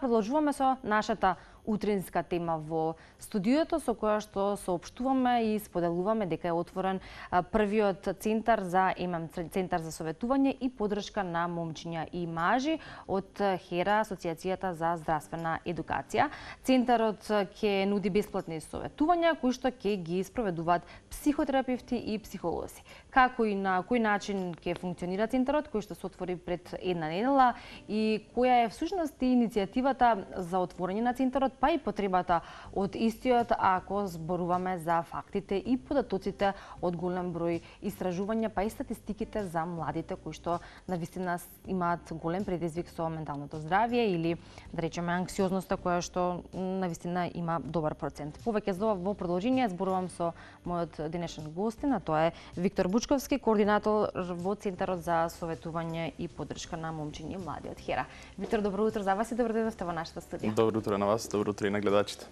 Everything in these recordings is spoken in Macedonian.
продолжуваме со нашата утринска тема во студиото, со која што соопштуваме и споделуваме дека е отворен првиот центар за Центар за советување и поддршка на момчиња и мажи од ХЕРА, Асоцијацијата за здравствена едукација. Центарот ќе нуди бесплатни советувања кои што ќе ги спроведуваат психотерапевти и психолози. Како и на кој начин ќе функционира центарот, кој што се отвори пред една недела и која е всушност иницијативата за отворање на центарот, па и потребата од истиот ако зборуваме за фактите и податоците од голем број истражувања, па и статистиките за младите кои што навистина имаат голем предизвик со менталното здравје или да речеме анксиозноста која што навистина има добар процент. Повеќе за ова во продолжение зборувам со мојот денешен гостин, а тоа е Виктор Бучковски, координатор во Центарот за советување и поддршка на момчиња и млади од ХЕРА. Виктор, добро утро за вас и добро дојдовте во нашата студија. Добро утро на вас, добро утро и на гледачите.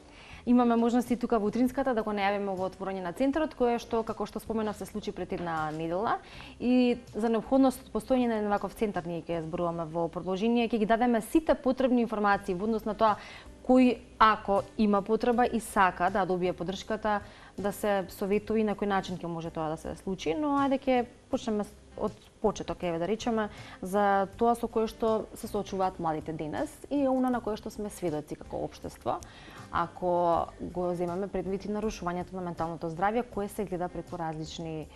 Имаме можности тука во утринската да го најавиме во отворање на центарот, кое што, како што споменав, се случи пред една недела. И за необходност од постојање на еден ваков центар ние ќе зборуваме во продолжение, ќе ги дадеме сите потребни информации во однос на тоа кој, ако има потреба и сака да добие поддршката, да се советува и на кој начин ќе може тоа да се случи, но ајде ќе почнеме од почеток, еве да речеме, за тоа со кое што се соочуваат младите денес и она на кое што сме сведоци како општество. Ако го земеме предвид и нарушувањето на менталното здравје, кое се гледа преку различни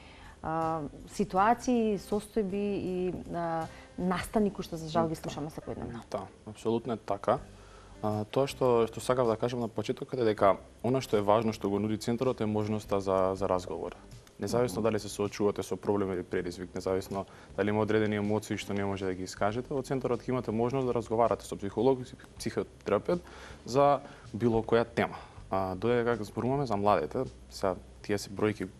ситуации, состојби и настани кои што за жал ги слушаме секојдневно. Да, апсолутно е така. Тоа што сакав да кажам на почетокот е дека она што е важно што го нуди центарот е можноста за разговор. Независно дали се соочувате со проблем или предизвик, независно дали има одредени емоции што не може да ги искажете, во центарот ќе имате можност да разговарате со психолог и психотерапевт за било која тема. Додека како зборуваме за младите, сега тие се бројки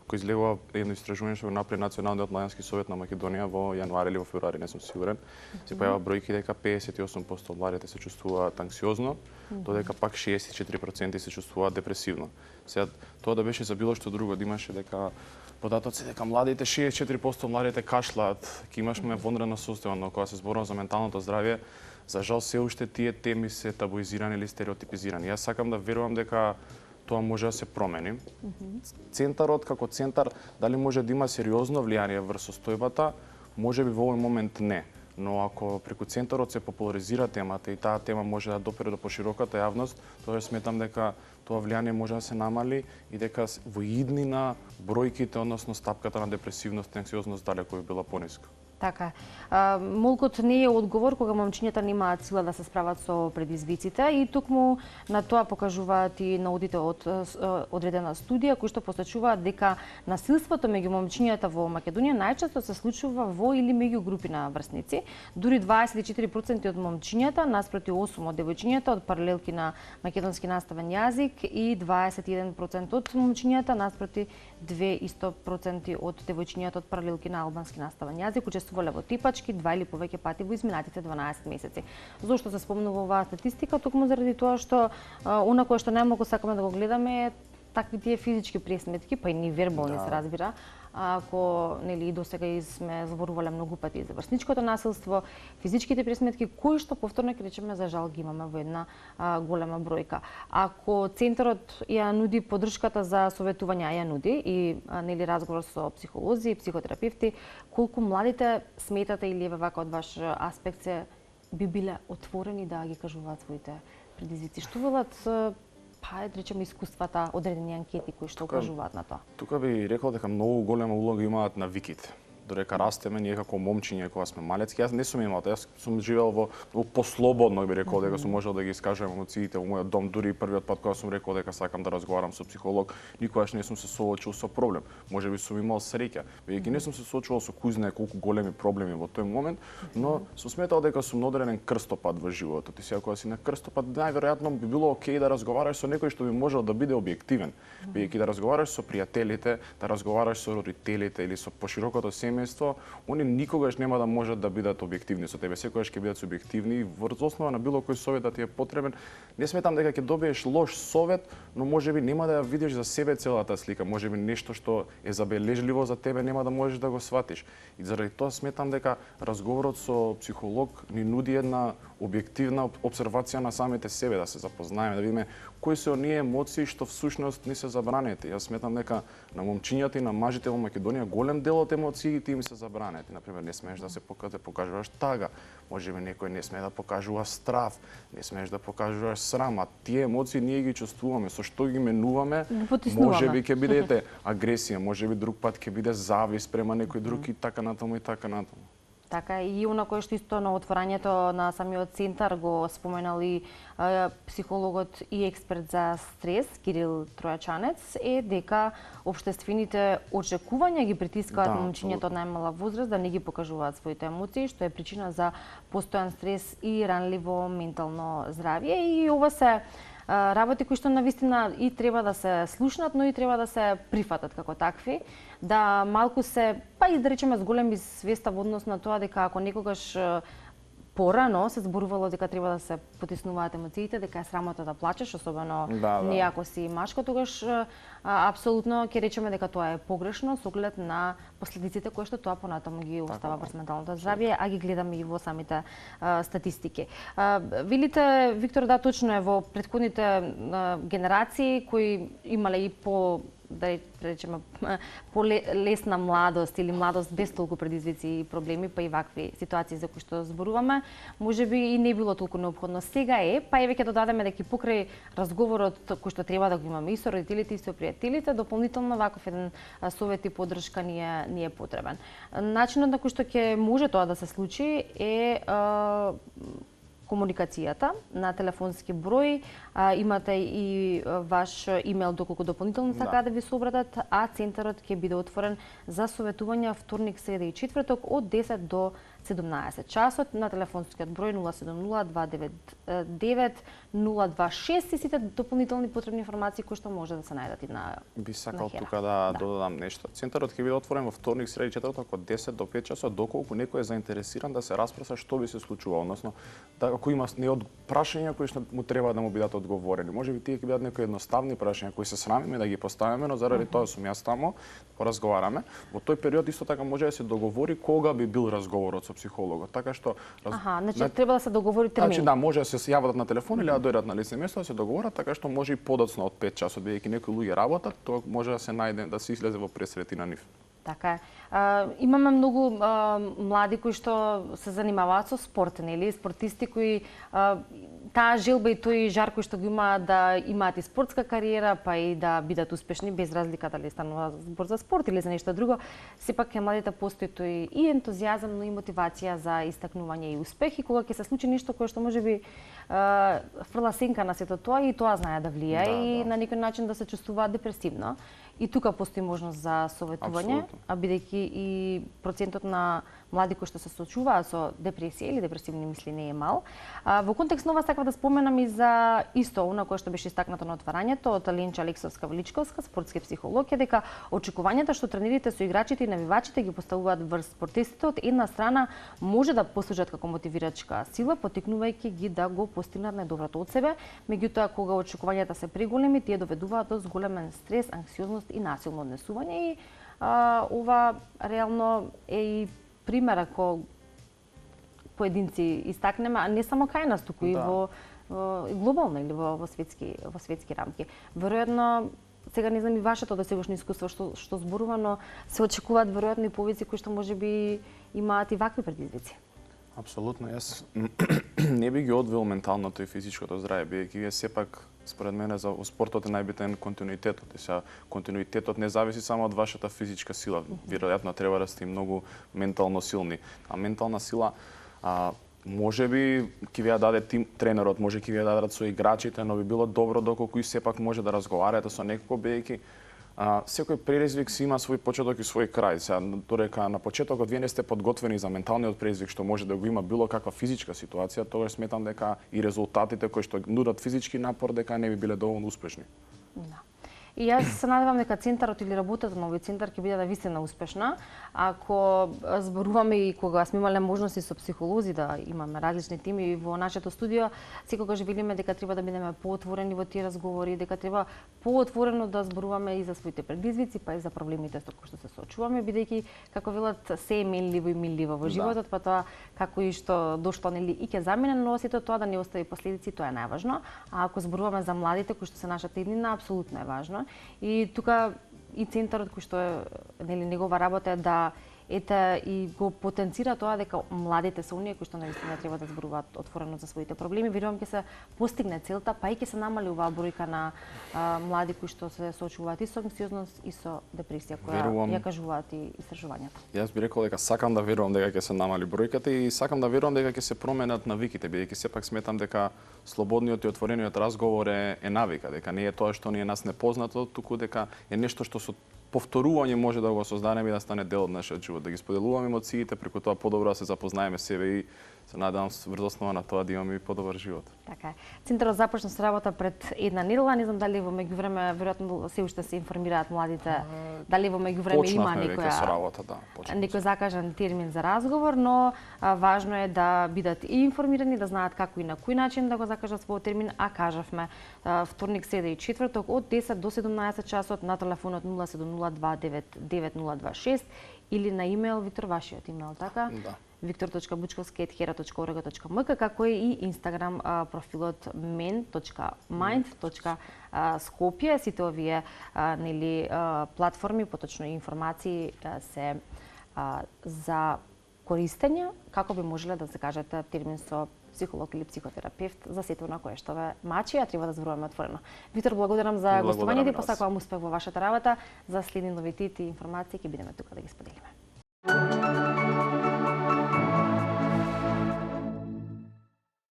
кои излегува едно истражување што го направи Националниот младенски совет на Македонија во јануари или во февруари, не сум сигурен. Се појава бројки дека 58% од младите се чувствуваат анксиозно, додека пак 64% се чувствуваат депресивно. Сега тоа да беше за било што друго, да имаше дека податоци дека младите 64% младите кашлаат, ќе имашме вонредна состојба, но кога се зборува за менталното здравје, за жал се уште тие теми се табуизирани или стереотипизирани. Јас сакам да верувам дека тоа може да се промени. Центарот како центар, дали може да има сериозно влијание врз состојбата, можеби во овој момент не. Но ако преку центарот се популаризира темата и таа тема може да допре до пошироката јавност, тоа сметам дека тоа влијание може да се намали и дека во иднина бројките, односно стапката на депресивност и анксиозност далеку би била пониска. Така. Молкот не е одговор кога момчињата немаат сила да се справат со предизвиците и токму на тоа покажуваат и наудите од одредена студија кои што посочуваат дека насилството меѓу момчињата во Македонија најчесто се случува во или меѓу групи на врсници. Дури 24% од момчињата наспроти 8% од девојчињата од паралелки на македонски наставен јазик и 21% од момчињата наспроти 2% од девојчињата од паралелки на албански наставен јазик учествувале во типачки 2 или повеќе пати во изминатите 12 месеци. Зошто се спомнува оваа статистика? Токму заради тоа што она кое што најмногу сакаме да го гледаме е такви тие физички пресметки, па и невербални се разбира. Ако нели досега сме зборувале многу пати за врсничкото насилство, физичките пресметки кои што повторно ќе речеме за жал ги имаме во една голема бројка. Ако центарот ја нуди поддршката за советување, ја нуди и нели разговор со психолози и психотерапевти, колку младите сметате или еве вака од ваш аспект се би биле отворени да ги кажуваат своите предизвици? Што велат па да речеме искуствата, одредени анкети кои што укажуваат на тоа? Тука би рекол дека многу голема улога имаат навиките. Додека растеме ние како момчиња кога сме малецки, јас не сум имал, јас сум живеел во послободно би рекол дека сум можел да ги искажам емоциите во мојот дом, дури првиот пат кога сум рекол дека сакам да разговарам со психолог, никогаш не сум се соочил со проблем. Можеби сум имал среќа, веќе не сум се соочувал со кој знае колку големи проблеми во тој момент, но сум сметал дека сум на одреден крстопат во животот. И сега кога си на крстопат, најверојатно би било окей да разговараш со некој што би можел да биде објективен. Веќе да разговараш со пријателите, да разговараш со родителите или со поширокото семејство, они никогаш нема да можат да бидат објективни со тебе, секогаш ќе бидат субјективни и врз основа на било кој совет да ти е потребен. Не сметам дека ќе добиеш лош совет, но можеби нема да ја видиш за себе целата слика, можеби нешто што е забележливо за тебе нема да можеш да го сватиш. И заради тоа сметам дека разговорот со психолог ни нуди една објективна обсервација на самите себе, да се запознаеме, да видиме кои се оние емоции што всушност не се забранети. Јас сметам дека на момчињата и на мажите во Македонија голем дел од емоциите им се забранети. Например, не смееш да се покажуваш тага, можеби некој не смее да покажува страв, не смееш да покажуваш срам, а тие емоции ние ги чувствуваме, со што ги менуваме, можеби ќе бидете агресија, можеби друг пат ќе биде завист према некој друг и така натаму и така натаму. Така и она кое што исто на отворањето на самиот центар го споменал и психологот и експерт за стрес Кирил Тројачанец е дека општествените очекувања ги притискаат момчињата од најмала возраст да не ги покажуваат своите емоции, што е причина за постојан стрес и ранливо ментално здравје, и ова се работи кои што навистина и треба да се слушнат, но и треба да се прифатат како такви, да малку се, па и да речеме, зголеми свеста во однос на тоа дека ако некогаш порано се зборувало дека треба да се потиснуваат емоциите, дека е срамота да плачеш, особено не ако си машко, тогаш апсолутно ќе речеме дека тоа е погрешно со оглед на последиците кои што тоа понатаму ги остава врз менталното здравје, а ги гледаме и во самите статистики. Велите, Виктор, да, точно е, во претходните генерации кои имале и да речеме полесна младост или младост без толку предизвици и проблеми, па и вакви ситуации за кои што зборуваме, можеби и не било толку неопходно. Сега е, па и веќе додадеме дека покрај разговорот кој што треба да го имаме и со родителите и со пријателите, дополнително ваков еден совет и поддршка ни е потребен. Начинот на кој што ќе може тоа да се случи е комуникацијата на телефонски број, имате и ваш имейл доколку дополнително сакаат да ви се обратат, а центарот ќе биде отворен за советувања вторник, среда и четврток од 10 до 17 часот на телефонскиот број 070-299-026 и сите дополнителни потребни информации кои што може да се најдат и на Би сакал тука да додадам нешто. Центарот ќе биде отворен во вторник, среда и четврток од 10 до 5 часот, доколку некој е заинтересиран да се распреса што би се случувало, односно да ако има прашања кои што му треба да му бидат одговорени. Можеби тие ќе бидат некои едноставни прашања кои се срамиме да ги поставиме, но заради тоа сум јас таму, поразговараме. Во тој период исто така може да се договори кога би бил разговорот со психологот. Така што значи треба да се договори термин. Значи да, може да се јават на телефон или да дојдат на лице место да се договорат, така што може и подоцна од 5 часот, бидејќи некои луѓе работат, тоа може да се најде да се излезе во пресрети на нив. Така е. Имаме многу млади кои што се занимаваат со спорт, нели? Спортисти кои таа желба и тој жар кој што го имаат да имаат и спортска кариера, па и да бидат успешни без разлика дали станува збор за спорт или за нешто друго, сепак кај младите постои тој и ентузијазам, но и мотивација за истакнување и успех, и кога ќе се случи нешто кое што можеби фрла сенка на сето тоа, и тоа знае да влијае и на некој начин да се чувствуваат депресивно. И тука постои можност за советување, а бидејќи и процентот на млади кои што се соочуваат со депресија или депресивни мисли не е мал. Во контекст на ова сакав да споменам и за исто она кое што беше истакнато на отварањето од Ленча Алексовска-Величковска, спортски психолог, е дека очекувањата што тренерите со играчите и навивачите ги поставуваат врз спортистите од една страна може да послужат како мотивирачка сила, поттикнувајќи ги да го постигнат најдоброто од себе, меѓутоа кога очекувањата се преголеми, тие доведуваат до зголемен стрес, анксиозност и насилно однесување, и ова реално е и пример ако поединци истакнеме, а не само кај нас, туку и во глобално или во светски рамки. Веројатно, сега не знам и вашето досегашно искуство што зборува, но се очекуваат веројатно и повици кои што можеби имаат и вакви предизвици. Апсолутно, јас не би ги одвел менталното и физичкото здравје, бидејќи сепак според мене за спортот е најбитен континуитетот. И сега континуитетот не зависи само од вашата физичка сила. Веројатно треба да сте многу ментално силни. А ментална сила можеби ќе ви ја даде тренерот, може ќе ви ја дадат со играчите, но би било добро доколку и сепак може да разговарате со некој, бидејќи секој предизвик си има свој почеток и свој крај. Сега додека на почетокот вие не сте подготвени за менталниот предизвик што може да го има било каква физичка ситуација, тогаш сметам дека и резултатите кои што нудат физички напор дека не би биле доволно успешни. Да. И јас се надевам дека центарот или работата на овој центар ќе биде вистина успешна. Ако зборуваме и кога сме имале можности со психолози да имаме различни теми во нашето студио, секогаш велиме дека треба да бидеме поотворени во тие разговори, дека треба поотворено да зборуваме и за своите предизвици, па и за проблемите со кои што се соочуваме, бидејќи како велат се е менливо и милливо во животот, па тоа како и што дошло нели и ќе замине, но сето тоа да не остави последици, тоа е најважно. А ако зборуваме за младите кои што се нашата иднина, апсолутно е важно. И тука и центарот кој што е нели негова работа е да и го потенцира тоа дека младите се оние кои што наистина треба да зборуваат отворено за своите проблеми. Верувам ќе се постигне целта, па и ќе се намали оваа бројка на млади кои што се соочуваат и со анксиозност и со депресија, која ја кажуваат и истражувањата. Јас би рекол дека сакам да верувам дека ќе се намали бројката и сакам да верувам дека ќе се променат навиките, бидејќи сепак сметам дека слободниот и отворениот разговор е навика, дека не е тоа што ни е нас непознато, туку дека е нешто што со повторување може да го создадеме и да стане дел од нашиот живот, да ги споделуваме емоциите, преку тоа подобро да се запознаеме себе и се надевам врз основа на тоа да имаме и подобар живот. Така е. Центарот започна со работа пред една недела, не знам дали во меѓувреме веројатно се уште се информираат младите, дали во меѓувреме има некој закажан термин за разговор, но важно е да бидат и информирани, да знаат како и на кој начин да го закажат својот термин, а кажавме вторник, среда и четврток од 10 до 17 часот на телефонот 0702999026 или на имејл Виктор, вашиот имејл, така? Да. victor.bučkovski@hera.org.mk, како и Инстаграм профилот men.mind.skopje. Сите овие нели платформи, поточно и информации се за користење како би можеле да закажете термин со психолог или психотерапевт за сето на кое што ве мачи, а треба да зборуваме отворено. Виктор, благодарам за гостувањето и посакувам успех во вашата работа. За следни новитети и информации ќе бидеме тука да ги споделиме.